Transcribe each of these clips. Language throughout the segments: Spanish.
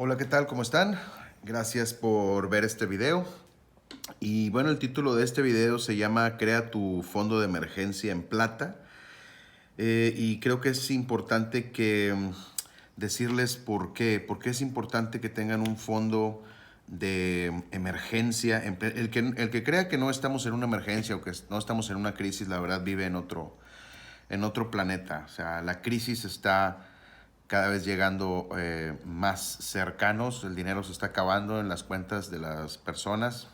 Hola, ¿qué tal? ¿Cómo están? Gracias por ver este video. Y bueno, el título de este video se llama Crea tu fondo de emergencia en plata. Y creo que es importante que decirles por qué. Porque es importante que tengan un fondo de emergencia. El que crea que no estamos en una emergencia o que no estamos en una crisis, la verdad vive en otro planeta. O sea, la crisis está cada vez llegando más cercanos, el dinero se está acabando en las cuentas de las personas,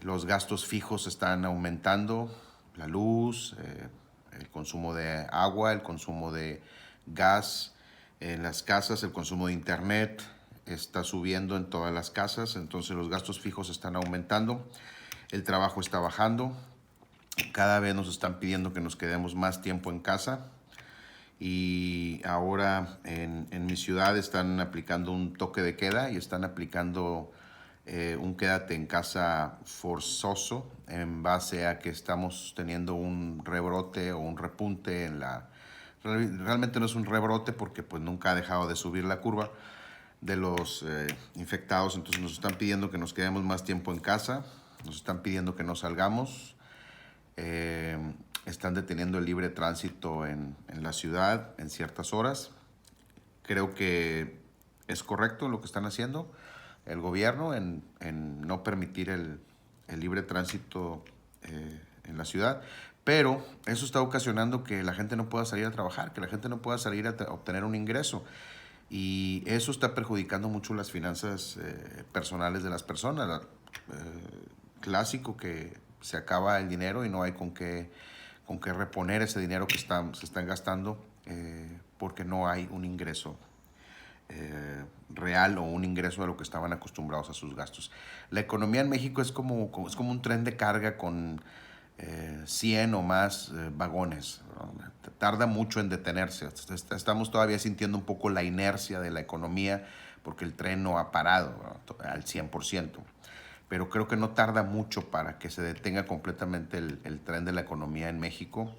los gastos fijos están aumentando, la luz, el consumo de agua, el consumo de gas en las casas, el consumo de internet está subiendo en todas las casas, entonces los gastos fijos están aumentando, el trabajo está bajando, cada vez nos están pidiendo que nos quedemos más tiempo en casa, y ahora en mi ciudad están aplicando un toque de queda y están aplicando un quédate en casa forzoso en base a que estamos teniendo un rebrote o un repunte en la... Realmente no es un rebrote porque pues nunca ha dejado de subir la curva de los infectados, entonces nos están pidiendo que nos quedemos más tiempo en casa, nos están pidiendo que no salgamos, eh, están deteniendo el libre tránsito en la ciudad en ciertas horas. Creo que es correcto lo que están haciendo el gobierno en no permitir el libre tránsito en la ciudad, pero eso está ocasionando que la gente no pueda salir a trabajar, que la gente no pueda salir a obtener un ingreso. Y eso está perjudicando mucho las finanzas personales de las personas. Clásico que se acaba el dinero y no hay con qué reponer ese dinero que se están gastando porque no hay un ingreso real o un ingreso de lo que estaban acostumbrados a sus gastos. La economía en México es como un tren de carga con 100 o más vagones, ¿no? Tarda mucho en detenerse. Estamos todavía sintiendo un poco la inercia de la economía porque el tren no ha parado, ¿no?, al 100%. Pero creo que no tarda mucho para que se detenga completamente el tren de la economía en México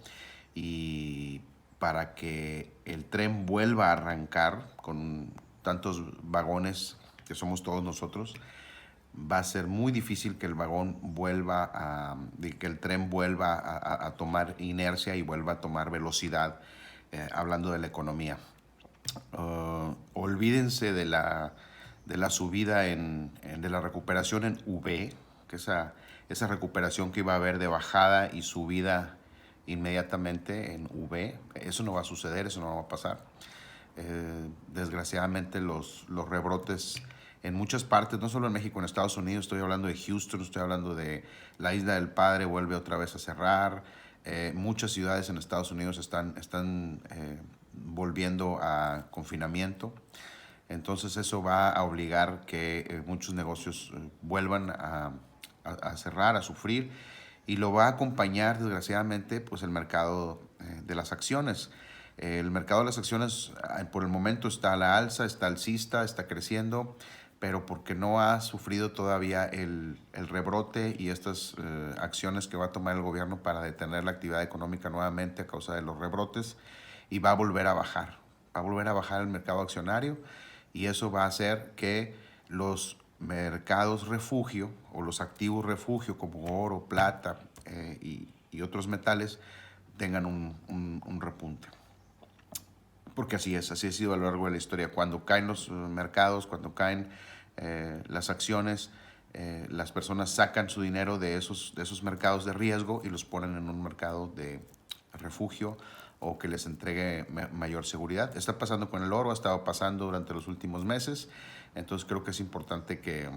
y para que el tren vuelva a arrancar con tantos vagones que somos todos nosotros, va a ser muy difícil que el vagón vuelva que el tren vuelva a tomar inercia y vuelva a tomar velocidad, hablando de la economía. Olvídense de la subida de la recuperación en V, que esa recuperación que iba a haber de bajada y subida inmediatamente en V, eso no va a suceder, eso no va a pasar. Desgraciadamente los rebrotes en muchas partes, no solo en México, en Estados Unidos, estoy hablando de Houston, estoy hablando de la Isla del Padre, vuelve otra vez a cerrar. Muchas ciudades en Estados Unidos están volviendo a confinamiento. Entonces eso va a obligar que muchos negocios vuelvan a cerrar, a sufrir, y lo va a acompañar desgraciadamente pues el mercado de las acciones. El mercado de las acciones por el momento está a la alza, está alcista, está creciendo, pero porque no ha sufrido todavía el rebrote y estas acciones que va a tomar el gobierno para detener la actividad económica nuevamente a causa de los rebrotes, y va a volver a bajar. Va a volver a bajar el mercado accionario y eso va a hacer que los mercados refugio o los activos refugio como oro, plata y otros metales tengan un repunte. Porque así ha sido a lo largo de la historia. Cuando caen los mercados, cuando caen las acciones, las personas sacan su dinero de esos mercados de riesgo y los ponen en un mercado de refugio o que les entregue mayor seguridad. Está pasando con el oro, ha estado pasando durante los últimos meses. Entonces creo que es importante que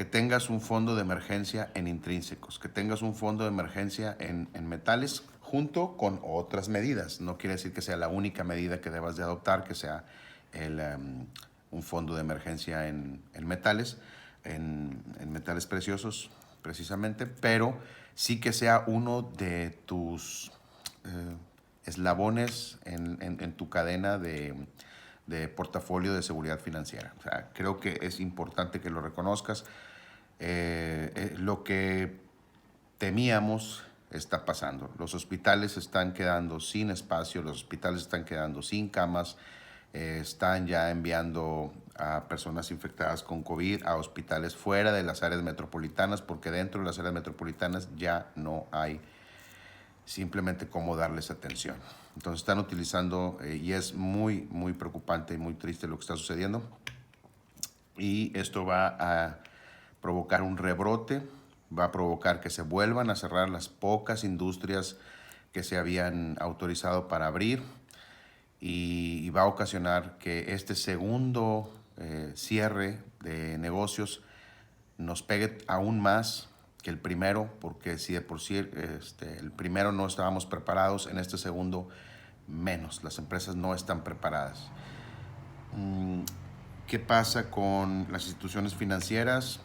tengas un fondo de emergencia en intrínsecos, que tengas un fondo de emergencia en metales junto con otras medidas. No quiere decir que sea la única medida que debas de adoptar, que sea un fondo de emergencia en metales, en metales preciosos precisamente, pero sí que sea uno de tus eslabones en tu cadena de portafolio de seguridad financiera. O sea, creo que es importante que lo reconozcas. Lo que temíamos está pasando. Los hospitales están quedando sin espacio, los hospitales están quedando sin camas, Están ya enviando a personas infectadas con COVID a hospitales fuera de las áreas metropolitanas, porque dentro de las áreas metropolitanas ya no hay simplemente cómo darles atención. Entonces están utilizando, y es muy, muy preocupante y muy triste lo que está sucediendo. Y esto va a provocar un rebrote, va a provocar que se vuelvan a cerrar las pocas industrias que se habían autorizado para abrir, y va a ocasionar que este segundo cierre de negocios nos pegue aún más que el primero, porque si de por sí el primero no estábamos preparados, en este segundo menos, las empresas no están preparadas. ¿Qué pasa con las instituciones financieras?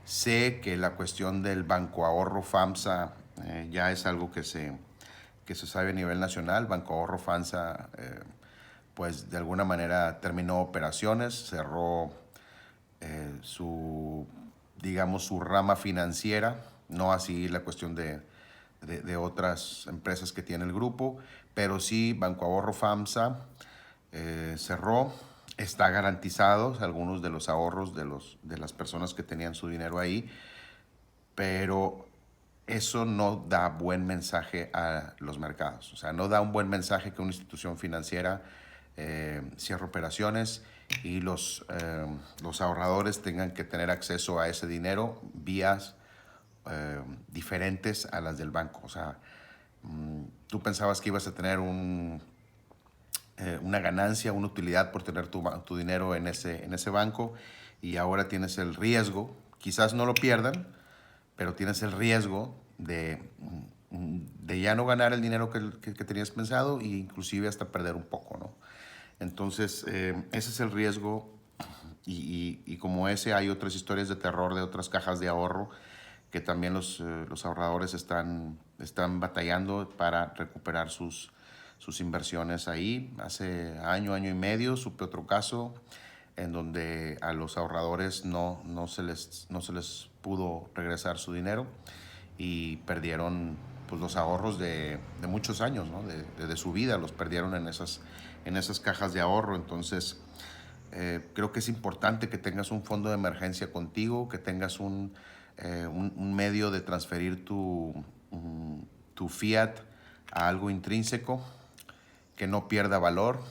Sé que la cuestión del Banco Ahorro FAMSA ya es algo que se sabe a nivel nacional. Banco Ahorro FAMSA pues de alguna manera terminó operaciones, cerró su, digamos, su rama financiera, no así la cuestión de otras empresas que tiene el grupo, pero sí Banco Ahorro FAMSA cerró, está garantizados algunos de los ahorros de las personas que tenían su dinero ahí, pero eso no da buen mensaje a los mercados. O sea, no da un buen mensaje que una institución financiera cierre operaciones y los ahorradores tengan que tener acceso a ese dinero vías diferentes a las del banco. O sea, tú pensabas que ibas a tener una ganancia, una utilidad por tener tu dinero en ese banco, y ahora tienes el riesgo, quizás no lo pierdan, pero tienes el riesgo de ya no ganar el dinero que tenías pensado, e inclusive hasta perder un poco, ¿no? Entonces, ese es el riesgo, y como ese hay otras historias de terror de otras cajas de ahorro que también los ahorradores están batallando para recuperar sus inversiones ahí. Hace año y medio supe otro caso en donde a los ahorradores no se les pudo regresar su dinero y perdieron pues los ahorros de muchos años, ¿no? de su vida, los perdieron en esas cajas de ahorro. Entonces creo que es importante que tengas un fondo de emergencia contigo, que tengas un medio de transferir tu fiat a algo intrínseco, que no pierda valor,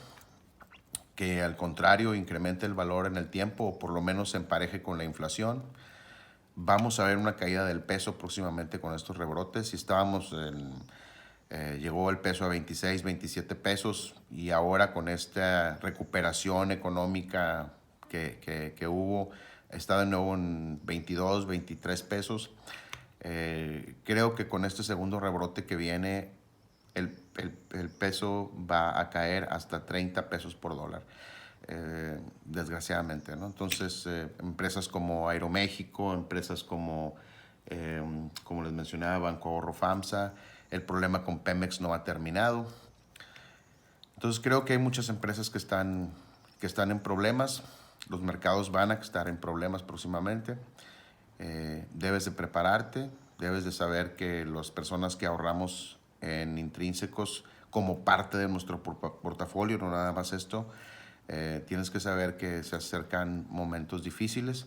que al contrario incremente el valor en el tiempo, o por lo menos se empareje con la inflación. Vamos a ver una caída del peso próximamente con estos rebrotes. Si estábamos llegó el peso a 26, 27 pesos, y ahora con esta recuperación económica que hubo, está de nuevo en 22, 23 pesos. Creo que con este segundo rebrote que viene, el peso va a caer hasta 30 pesos por dólar. Desgraciadamente, ¿no? Entonces, empresas como Aeroméxico, empresas como les mencionaba, Banco Ahorro FAMSA, el problema con Pemex no ha terminado. Entonces, creo que hay muchas empresas que están en problemas. Los mercados van a estar en problemas próximamente. Debes de prepararte, debes de saber que las personas que ahorramos en intrínsecos como parte de nuestro portafolio, no nada más esto, tienes que saber que se acercan momentos difíciles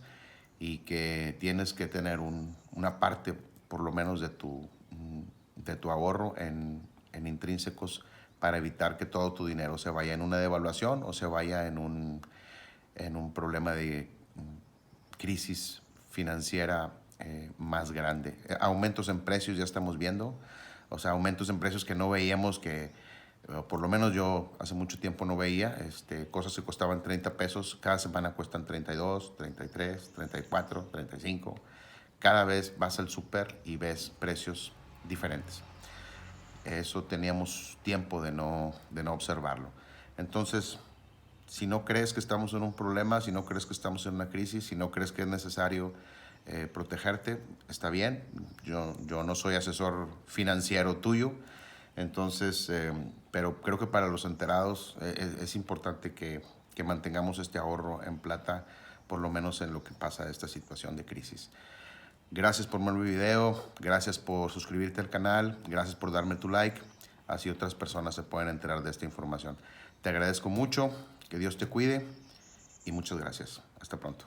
y que tienes que tener una parte por lo menos de tu ahorro en intrínsecos, para evitar que todo tu dinero se vaya en una devaluación o se vaya en un problema de crisis financiera más grande. Aumentos en precios ya estamos viendo, o sea, aumentos en precios que no veíamos, que por lo menos yo hace mucho tiempo no veía. Cosas que costaban 30 pesos, cada semana cuestan 32, 33, 34, 35. Cada vez vas al súper y ves precios diferentes. Eso teníamos tiempo de no observarlo. Entonces, si no crees que estamos en un problema, si no crees que estamos en una crisis, si no crees que es necesario protegerte, está bien. Yo no soy asesor financiero tuyo, entonces, pero creo que para los enterados es importante que mantengamos este ahorro en plata, por lo menos en lo que pasa esta situación de crisis. Gracias por ver mi video, gracias por suscribirte al canal, gracias por darme tu like, así otras personas se pueden enterar de esta información. Te agradezco mucho, que Que Dios te cuide y muchas gracias. Hasta pronto.